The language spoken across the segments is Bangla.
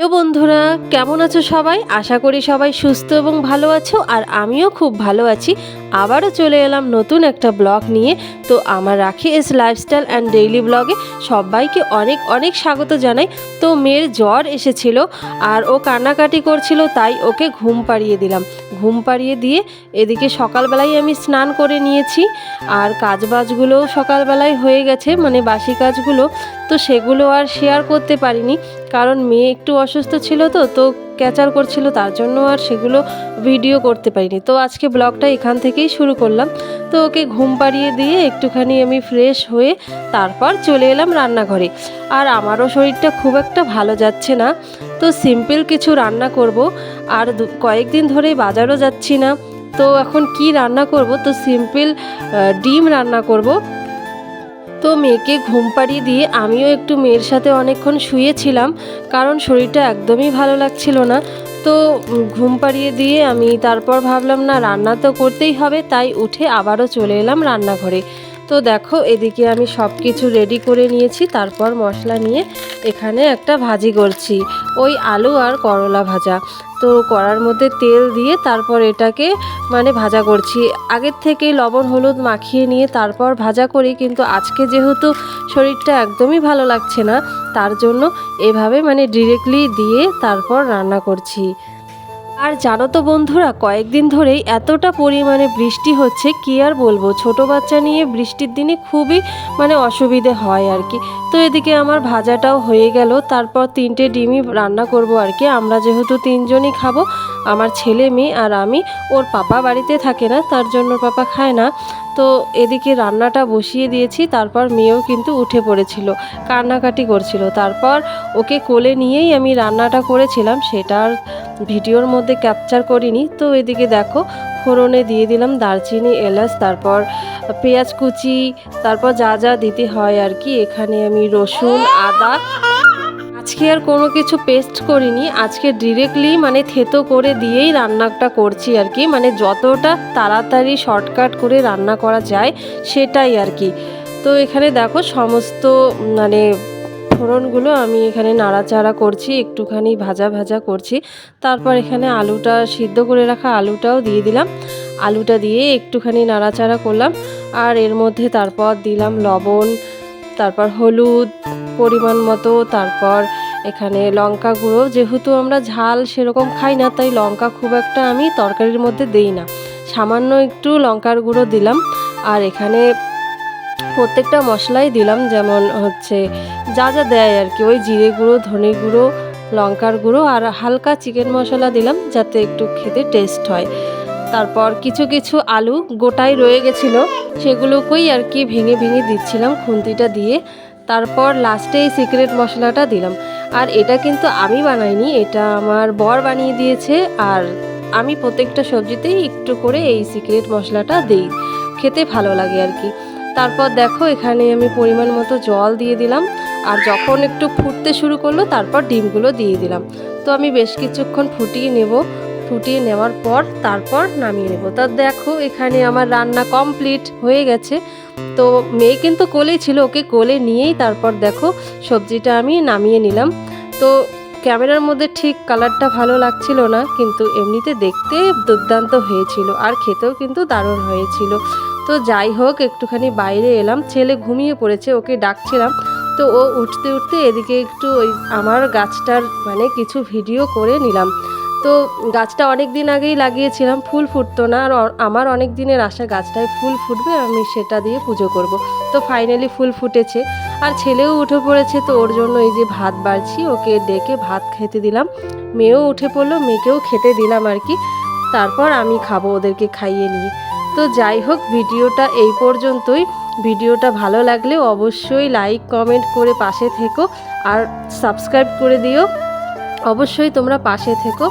হ্যালো বন্ধুরা, কেমন আছো সবাই? আশা করি সবাই সুস্থ এবং ভালো আছো। আর আমিও খুব ভালো আছি। আবারও চলে এলাম নতুন একটা ব্লগ নিয়ে। তো আমার রাখি এস লাইফস্টাইল অ্যান্ড ডেইলি ব্লগে সবাইকে অনেক অনেক স্বাগত জানাই। তো মেয়ের জ্বর এসেছিল আর ও কান্নাকাটি করছিল, তাই ওকে ঘুম পাড়িয়ে দিলাম। ঘুম পাড়িয়ে দিয়ে এদিকে সকালবেলায় আমি স্নান করে নিয়েছি আর কাজবাজগুলোও সকালবেলায় হয়ে গেছে, মানে বাসি কাজগুলো। তো সেগুলো আর শেয়ার করতে পারিনি, কারণ মেয়ে একটু অসুস্থ ছিল তো ক্যাচার করছিল, তার জন্য আর সেগুলো ভিডিও করতে পারিনি। তো আজকে ব্লগটা এখান থেকেই শুরু করলাম। তো ওকে ঘুম পাড়িয়ে দিয়ে একটুখানি আমি ফ্রেশ হয়ে তারপর চলে এলাম রান্নাঘরে। আর আমারও শরীরটা খুব একটা ভালো যাচ্ছে না, তো সিম্পল কিছু রান্না করব। আর কয়েকদিন ধরেই বাজারও যাচ্ছি না, তো এখন কি রান্না করব? তো সিম্পল ডিম রান্না করব। তো মেয়েকে ঘুম পাড়িয়ে দিয়ে আমিও একটু মেয়ের সাথে অনেকক্ষণ শুয়েছিলাম, কারণ শরীরটা একদমই ভালো লাগছিল না। তো ঘুম পাড়িয়ে দিয়ে আমি তারপর ভাবলাম না, রান্না তো করতেই হবে, তাই উঠে আবারও চলে এলাম রান্নাঘরে। তো দেখো, এদিকে আমি সব কিছু রেডি করে নিয়েছি, তারপর মশলা নিয়ে এখানে একটা ভাজি করছি, ওই আলু আর করলা ভাজা। তো কড়ার মধ্যে তেল দিয়ে তারপর এটাকে ভাজা করছি। আগের থেকেই লবণ হলুদ মাখিয়ে নিয়ে তারপর ভাজা করি, কিন্তু আজকে যেহেতু শরীরটা একদমই ভালো লাগছে না, তার জন্য এভাবে ডিরেক্টলি দিয়ে তারপর রান্না করছি। আর জানো তো বন্ধুরা, কয়েকদিন ধরেই এতটা পরিমাণে বৃষ্টি হচ্ছে, কি আর বলবো। ছোট বাচ্চা নিয়ে বৃষ্টির দিনে খুবই অসুবিধে হয় আর কি। তো এদিকে আমার ভাজাটাও হয়ে গেল, তারপর 3টে ডিমই রান্না করব আর কি। আমরা যেহেতু 3জনই খাবো, আমার ছেলে মেয়ে আর আমি। ওর পাপা বাড়িতে থাকে না, তার জন্য পাপা খায় না। তো এদিকে রান্নাটা বসিয়ে দিয়েছি, তারপর মেয়েও কিন্তু উঠে পড়েছিল, কান্নাকাটি করছিল। তারপর ওকে কোলে নিয়েই আমি রান্নাটা করেছিলাম, সেটা আর ভিডিওর মধ্যে ক্যাপচার করিনি। তো এদিকে দেখো, ফোড়নে দিয়ে দিলাম দারচিনি, এলাচ, তারপর পেঁয়াজ কুচি, তারপর যা যা দিতে হয় আর কি। এখানে আমি রসুন, আদা, আজকে আর কোনো কিছু পেস্ট করিনি, আজকে ডিরেক্টলি থেতো করে দিয়েই রান্নাটা করছি আর কি। যতটা তাড়াতাড়ি শর্টকাট করে রান্না করা যায় সেটাই আর কি। তো এখানে দেখো সমস্ত ফোড়নগুলো আমি এখানে নাড়াচাড়া করছি, একটুখানি ভাজা ভাজা করছি। তারপর এখানে আলুটা, সিদ্ধ করে রাখা আলুটাও দিয়ে দিলাম। আলুটা দিয়ে একটুখানি নাড়াচাড়া করলাম, আর এর মধ্যে তারপর দিলাম লবণ, তারপর হলুদ পরিমাণ মতো, তারপর এখানে লঙ্কা গুঁড়ো। যেহেতু আমরা ঝাল সেরকম খাই না, তাই লঙ্কা খুব একটা আমি তরকারির মধ্যে দেই না, সামান্য একটু লঙ্কার গুঁড়ো দিলাম। আর এখানে প্রত্যেকটা মশলাই দিলাম, যেমন হচ্ছে যা যা দেয় আর কি, ওই জিরে গুঁড়ো, ধনে গুঁড়ো, লঙ্কার গুঁড়ো, আর হালকা চিকেন মশলা দিলাম, যাতে একটু খেতে টেস্ট হয়। তারপর কিছু কিছু আলু গোটাই রয়ে গেছিলো, সেগুলোকেই আর কি ভেঙে ভেঙে দিচ্ছিলাম খুন্তিটা দিয়ে। তারপর লাস্টে এই সিক্রেট মশলাটা দিলাম। আর এটা কিন্তু আমি বানাইনি, এটা আমার বর বানিয়ে দিয়েছে। আর আমি প্রত্যেকটা সবজিতেই একটু করে এই সিক্রেট মশলাটা দিই, খেতে ভালো লাগে আর কি। তারপর দেখো, এখানে আমি পরিমাণ মতো জল দিয়ে দিলাম, আর যখন একটু ফুটতে শুরু করলো তারপর ডিমগুলো দিয়ে দিলাম। তো আমি বেশ কিছুক্ষণ ফুটিয়ে নেব, ফুটিয়ে নেওয়ার পর তারপর নামিয়ে নেব। তা দেখো, এখানে আমার রান্না কমপ্লিট হয়ে গেছে। তো মেয়ে কিন্তু কোলেই ছিল, ওকে কোলে নিয়েই তারপর দেখো সবজিটা আমি নামিয়ে নিলাম। তো ক্যামেরার মধ্যে ঠিক কালারটা ভালো লাগছিল না, কিন্তু এমনিতে দেখতে দুর্দান্ত হয়েছিল, আর খেতেও কিন্তু দারুণ হয়েছিল। তো যাই হোক, একটুখানি বাইরে এলাম, ছেলে ঘুমিয়ে পড়েছে, ওকে ডাকছিলাম। তো ও উঠতে উঠতে এদিকে একটু ওই আমার গাছটার কিছু ভিডিও করে নিলাম। তো গাছটা অনেক দিন আগেই লাগিয়েছিলাম, ফুল ফুটতো না, আর আমার অনেক দিনের আশা গাছটায় ফুল ফুটবে, আমি সেটা দিয়ে পুজো করব। তো ফাইনালি ফুল ফুটেছে, আর ছেলেও উঠে পড়েছে। তো ওর জন্য এই যে ভাত বাড়ছি, ওকে ডেকে ভাত খেতে দিলাম। মেয়েও উঠে পড়লো, মেয়েকেও খেতে দিলাম আর কি। তারপর আমি খাবো ওদেরকে খাইয়ে নিয়ে। তো যাই হোক, ভিডিওটা এই পর্যন্তই। ভিডিওটা ভালো লাগলে অবশ্যই লাইক কমেন্ট করে পাশে থেকো, আর সাবস্ক্রাইব করে দিও, অবশ্যই তোমরা পাশে থেকো।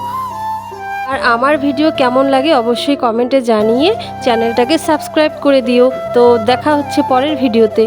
আর আমার ভিডিও কেমন লাগে অবশ্যই কমেন্টে জানিয়ে চ্যানেলটাকে সাবস্ক্রাইব করে দিও। তো দেখা হচ্ছে পরের ভিডিওতে।